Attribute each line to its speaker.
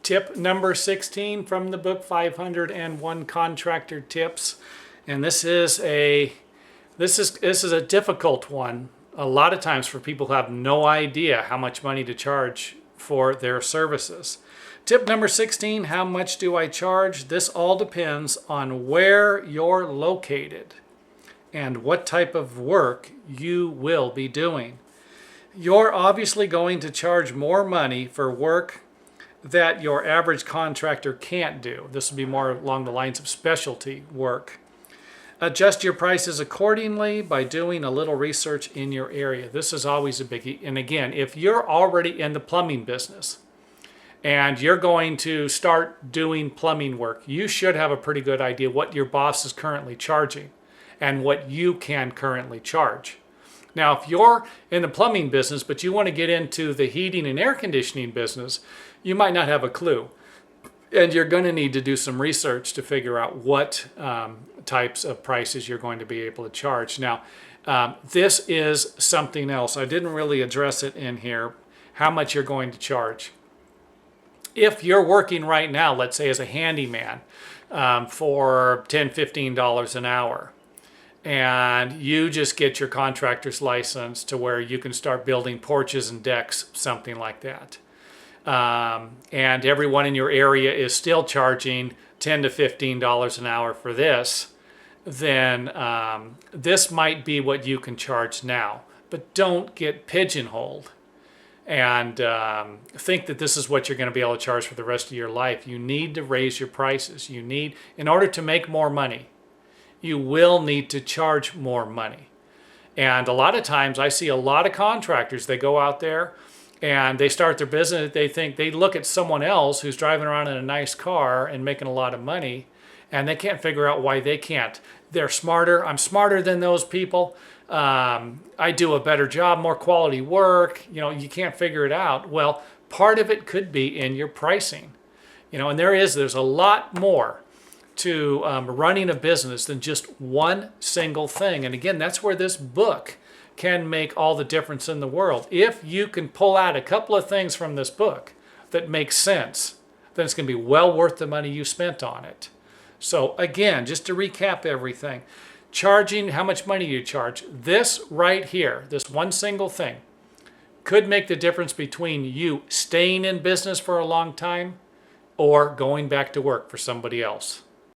Speaker 1: Tip number 16 from the book 501 Contractor Tips. And this is a difficult one a lot of times for people who have no idea how much money to charge for their services. Tip number 16, how much do I charge? This all depends on where you're located and what type of work you will be doing. You're obviously going to charge more money for work that your average contractor can't do. This will be more along the lines of specialty work. Adjust your prices accordingly by doing a little research in your area. This is always a biggie. And again, if you're already in the plumbing business and you're going to start doing plumbing work, you should have a pretty good idea what your boss is currently charging and what you can currently charge. Now, if you're in the plumbing business, but you want to get into the heating and air conditioning business, you might not have a clue. And you're going to need to do some research to figure out what types of prices you're going to be able to charge. Now, this is something else. I didn't really address it in here, how much you're going to charge. If you're working right now, let's say as a handyman for $10, $15 an hour, and you just get your contractor's license to where you can start building porches and decks, something like that. And everyone in your area is still charging $10 to $15 an hour for this, then this might be what you can charge now. But don't get pigeonholed and think that this is what you're going to be able to charge for the rest of your life. You need to raise your prices. In order to make more money, you will need to charge more money. And a lot of times I see a lot of contractors, they go out there and they start their business, they look at someone else who's driving around in a nice car and making a lot of money, and they can't figure out why they can't. They're smarter. I'm smarter than those people. I do a better job, more quality work. You can't figure it out. Well, part of it could be in your pricing. And there's a lot more to running a business than just one single thing. And again, that's where this book can make all the difference in the world. If you can pull out a couple of things from this book that make sense, then it's going to be well worth the money you spent on it. So again, just to recap everything, charging, how much money you charge, this right here, this one single thing, could make the difference between you staying in business for a long time or going back to work for somebody else.